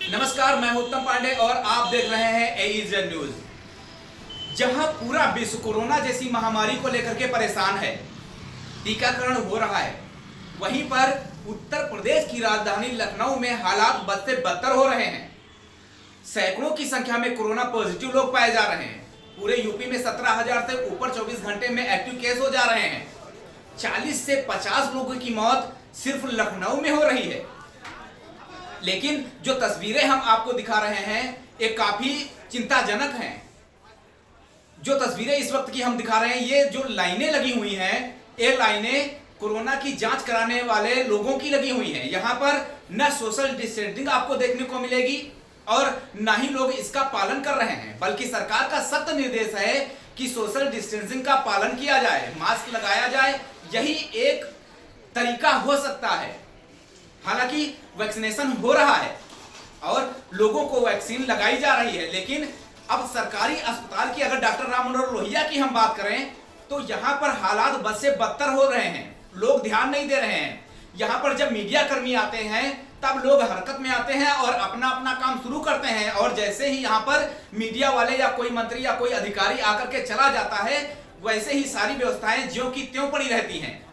नमस्कार, मैं उत्तम पांडे और आप देख रहे हैं एईजेड न्यूज। जहां पूरा विश्व कोरोना जैसी महामारी को लेकर के परेशान है, टीकाकरण हो रहा है, वहीं पर उत्तर प्रदेश की राजधानी लखनऊ में हालात बद से बदतर हो रहे हैं। सैकड़ों की संख्या में कोरोना पॉजिटिव लोग पाए जा रहे हैं। पूरे यूपी में 17,000 से ऊपर 24 घंटे में एक्टिव केस हो जा रहे हैं। 40 से 50 लोगों की मौत सिर्फ लखनऊ में हो रही है। लेकिन जो तस्वीरें हम आपको दिखा रहे हैं ये काफी चिंताजनक हैं। जो तस्वीरें इस वक्त की हम दिखा रहे हैं, ये जो लाइनें लगी हुई हैं, ये लाइनें कोरोना की जांच कराने वाले लोगों की लगी हुई हैं। यहां पर न सोशल डिस्टेंसिंग आपको देखने को मिलेगी और न ही लोग इसका पालन कर रहे हैं, बल्कि सरकार का सख्त निर्देश है कि सोशल डिस्टेंसिंग का पालन किया जाए, मास्क लगाया जाए। यही एक तरीका हो सकता है। हालांकि वैक्सीनेशन हो रहा है और लोगों को वैक्सीन लगाई जा रही है, लेकिन अब सरकारी अस्पताल की अगर डॉक्टर राम मनोहर लोहिया की हम बात करें तो यहां पर हालात बद से बदतर हो रहे हैं। लोग ध्यान नहीं दे रहे हैं। यहां पर जब मीडिया कर्मी आते हैं तब लोग हरकत में आते हैं और अपना अपना काम शुरू करते हैं, और जैसे ही यहां पर मीडिया वाले या कोई मंत्री या कोई अधिकारी आकर के चला जाता है, वैसे ही सारी व्यवस्थाएं ज्यों की त्यों पड़ी रहती हैं।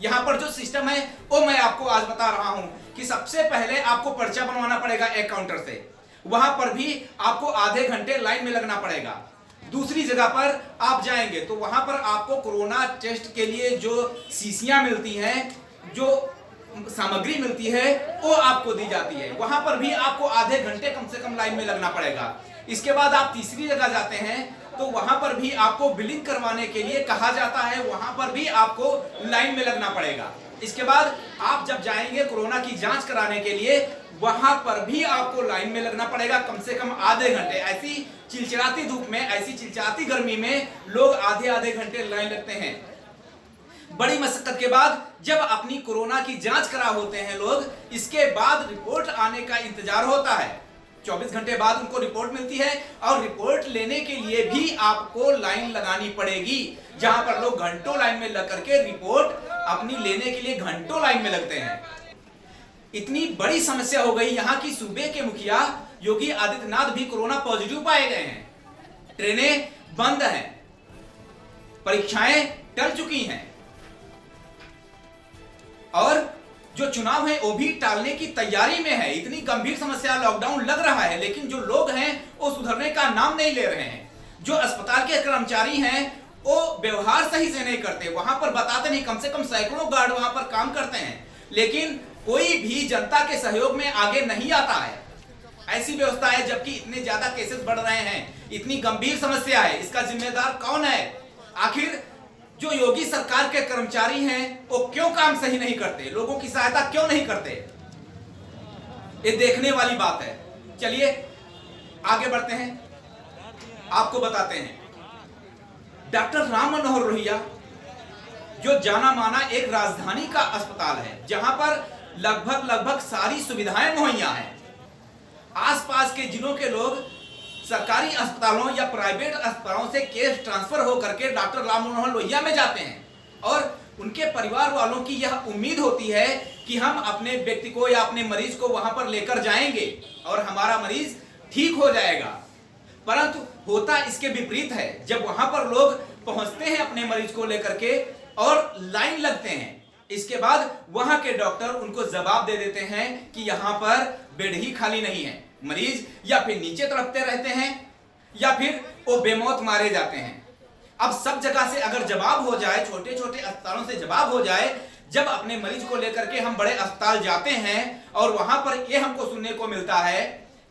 यहां पर जो सिस्टम है वो मैं आपको आज बता रहा हूं कि सबसे पहले आपको पर्चा बनवाना पड़ेगा एक काउंटर से, वहां पर भी आपको आधे घंटे लाइन में लगना पड़ेगा। दूसरी जगह पर आप जाएंगे तो वहां पर आपको कोरोना टेस्ट के लिए जो शीशियां मिलती हैं, जो सामग्री मिलती है, वो आपको दी जाती है। वहां पर भी आपको आधे घंटे कम से कम लाइन में लगना पड़ेगा। इसके बाद आप तीसरी जगह जाते हैं तो वहां पर भी आपको बिलिंग करवाने के लिए कहा जाता है, वहां पर भी आपको लाइन में लगना पड़ेगा। इसके बाद आप जब जाएंगे कोरोना की जांच कराने के लिए, वहां पर भी आपको लाइन में लगना पड़ेगा कम से कम आधे घंटे। ऐसी चिलचिलाती धूप में, ऐसी चिलचिलाती गर्मी में लोग आधे आधे घंटे लाइन लगते हैं। बड़ी मशक्कत के बाद जब अपनी कोरोना की जांच करा होते हैं लोग, इसके बाद रिपोर्ट आने का इंतजार होता है। 24 घंटे बाद उनको रिपोर्ट मिलती है और रिपोर्ट लेने के लिए भी आपको लाइन लगानी पड़ेगी, जहां पर लोग घंटों लाइन में लग करके रिपोर्ट अपनी लेने के लिए घंटों लाइन में लगते हैं। इतनी बड़ी समस्या हो गई यहां की सूबे के मुखिया योगी आदित्यनाथ भी कोरोना पॉजिटिव पाए गए हैं। ट्रेनें बंद हैं, परीक्षाएं टल चुकी हैं और जो चुनाव है वो भी टालने की तैयारी में है। इतनी गंभीर समस्या, लॉकडाउन लग रहा है, लेकिन जो लोग हैं वो सुधरने का नाम नहीं ले रहे हैं। जो अस्पताल के कर्मचारी हैं वो व्यवहार सही से नहीं करते, वहां पर बताते नहीं। कम से कम सैकड़ों गार्ड वहां पर काम करते हैं, लेकिन कोई भी जनता के सहयोग में आगे नहीं आता है। ऐसी व्यवस्था है जबकि इतने ज्यादा केसेस बढ़ रहे हैं, इतनी गंभीर समस्या है, इसका जिम्मेदार कौन है? आखिर जो योगी सरकार के कर्मचारी हैं वो क्यों काम सही नहीं करते, लोगों की सहायता क्यों नहीं करते? ये देखने वाली बात है। चलिए आगे बढ़ते हैं, आपको बताते हैं। डॉक्टर राम मनोहर लोहिया जो जाना माना एक राजधानी का अस्पताल है, जहां पर लगभग सारी सुविधाएं मुहैया हैं। आसपास के जिलों के लोग सरकारी अस्पतालों या प्राइवेट अस्पतालों से केस ट्रांसफर होकर के डॉक्टर राम मनोहर लोहिया में जाते हैं और उनके परिवार वालों की यह उम्मीद होती है कि हम अपने व्यक्ति को या अपने मरीज को वहां पर लेकर जाएंगे और हमारा मरीज ठीक हो जाएगा। परंतु होता इसके विपरीत है। जब वहां पर लोग पहुंचते हैं अपने मरीज को लेकर के और लाइन लगते हैं, इसके बाद वहां के डॉक्टर उनको जवाब दे देते हैं कि यहां पर बेड ही खाली नहीं है। मरीज या फिर नीचे तड़पते रहते हैं या फिर वो बेमौत मारे जाते हैं। अब सब जगह से अगर जवाब हो जाए, छोटे छोटे अस्पतालों से जवाब हो जाए, जब अपने मरीज को लेकर के हम बड़े अस्पताल जाते हैं और वहां पर ये हमको सुनने को मिलता है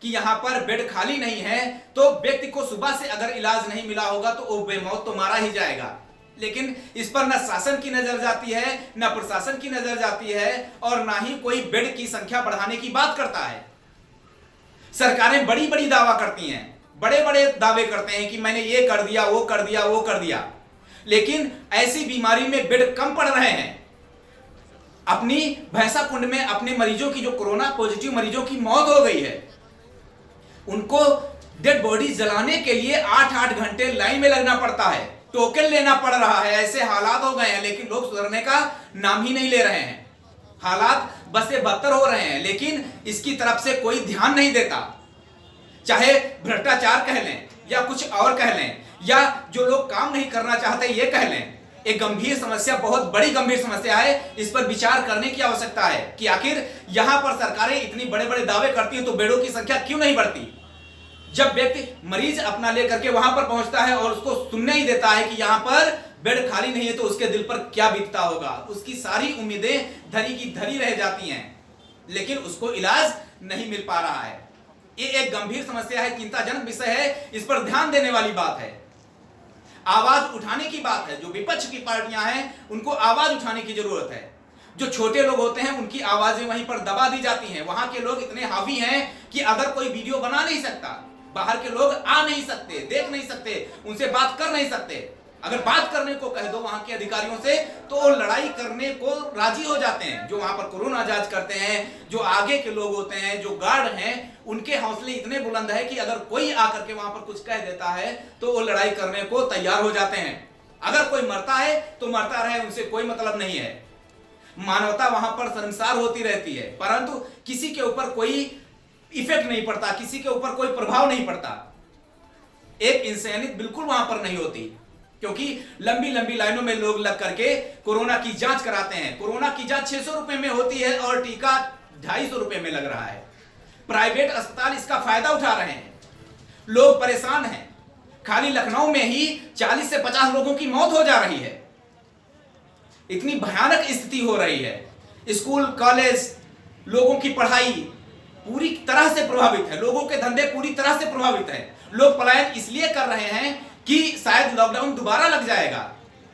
कि यहां पर बेड खाली नहीं है, तो व्यक्ति को सुबह से अगर इलाज नहीं मिला होगा तो वो बेमौत तो मारा ही जाएगा। लेकिन इस पर न शासन की नजर जाती है, न प्रशासन की नजर जाती है और ना ही कोई बेड की संख्या बढ़ाने की बात करता है। सरकारें बड़ी बड़ी दावा करती हैं, बड़े बड़े दावे करते हैं कि मैंने ये कर दिया, वो कर दिया, वो कर दिया, लेकिन ऐसी बीमारी में बेड कम पड़ रहे हैं। अपनी भैंसा कुंड में अपने मरीजों की, जो कोरोना पॉजिटिव मरीजों की मौत हो गई है, उनको डेड बॉडी जलाने के लिए 8-8 घंटे लाइन में लगना पड़ता है, टोकन लेना पड़ रहा है। ऐसे हालात हो गए हैं, लेकिन लोग सुधरने का नाम ही नहीं ले रहे हैं। हालात बस से बदतर हो रहे हैं, लेकिन इसकी तरफ से कोई ध्यान नहीं देता। चाहे भ्रष्टाचार कह लें या कुछ और कह लें, या जो लोग काम नहीं करना चाहते ये कह लें, एक गंभीर समस्या, बहुत बड़ी गंभीर समस्या है। इस पर विचार करने की आवश्यकता है कि आखिर यहां पर सरकारें इतनी बड़े बड़े दावे करती हैं तो बेडों की संख्या क्यों नहीं बढ़ती। जब व्यक्ति मरीज अपना लेकर के वहां पर पहुंचता है और उसको सुनने ही देता है कि यहां पर बेड खाली नहीं है, तो उसके दिल पर क्या बीतता होगा। उसकी सारी उम्मीदें धरी की धरी रह जाती हैं, लेकिन उसको इलाज नहीं मिल पा रहा है। ये एक गंभीर समस्या है, चिंताजनक विषय है, इस पर ध्यान देने वाली बात है, आवाज उठाने की बात है। जो विपक्ष की पार्टियां हैं उनको आवाज उठाने की जरूरत है। जो छोटे लोग होते हैं उनकी आवाजें वहीं पर दबा दी जाती हैं। वहां के लोग इतने हावी हैं कि अगर कोई वीडियो बना नहीं सकता, बाहर के लोग आ नहीं सकते, देख नहीं सकते, उनसे बात कर नहीं सकते। अगर बात करने को कह दो वहां के अधिकारियों से तो वो लड़ाई करने को राजी हो जाते हैं। जो वहां पर कोरोना जांच करते हैं, जो आगे के लोग होते हैं, जो गार्ड हैं, उनके हौसले इतने बुलंद है कि अगर कोई आकर के वहां पर कुछ कह देता है तो वो लड़ाई करने को तैयार हो जाते हैं। अगर कोई मरता है तो मरता रहे, उनसे कोई मतलब नहीं है। मानवता वहां पर शर्मसार होती रहती है, परंतु किसी के ऊपर कोई इफेक्ट नहीं पड़ता, किसी के ऊपर कोई प्रभाव नहीं पड़ता। एक इंसानियत बिल्कुल वहां पर नहीं होती, क्योंकि लंबी लंबी लाइनों में लोग लग करके कोरोना की जांच कराते हैं। कोरोना की जांच 600 रुपए में होती है और टीका 250 रुपए में लग रहा है। प्राइवेट अस्पताल इसका फायदा उठा रहे हैं, लोग परेशान हैं। खाली लखनऊ में ही 40 से 50 लोगों की मौत हो जा रही है। इतनी भयानक स्थिति हो रही है। स्कूल कॉलेज, लोगों की पढ़ाई पूरी तरह से प्रभावित है, लोगों के धंधे पूरी तरह से प्रभावित है। लोग पलायन इसलिए कर रहे हैं कि शायद लॉकडाउन दोबारा लग जाएगा,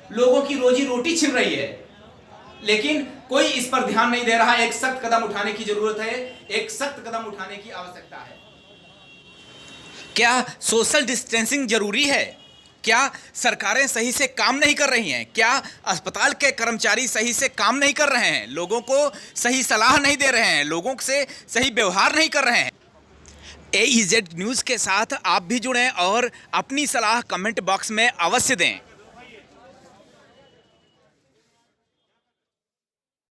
लोगों की रोजी रोटी छिन रही है, लेकिन कोई इस पर ध्यान नहीं दे रहा। एक सख्त कदम उठाने की जरूरत है, एक सख्त कदम उठाने की आवश्यकता है। क्या सोशल डिस्टेंसिंग जरूरी है? क्या सरकारें सही से काम नहीं कर रही हैं? क्या अस्पताल के कर्मचारी सही से काम नहीं कर रहे हैं? लोगों को सही सलाह नहीं दे रहे हैं? लोगों से सही व्यवहार नहीं कर रहे हैं? AEZ न्यूज़ के साथ आप भी जुड़ें और अपनी सलाह कमेंट बॉक्स में अवश्य दें।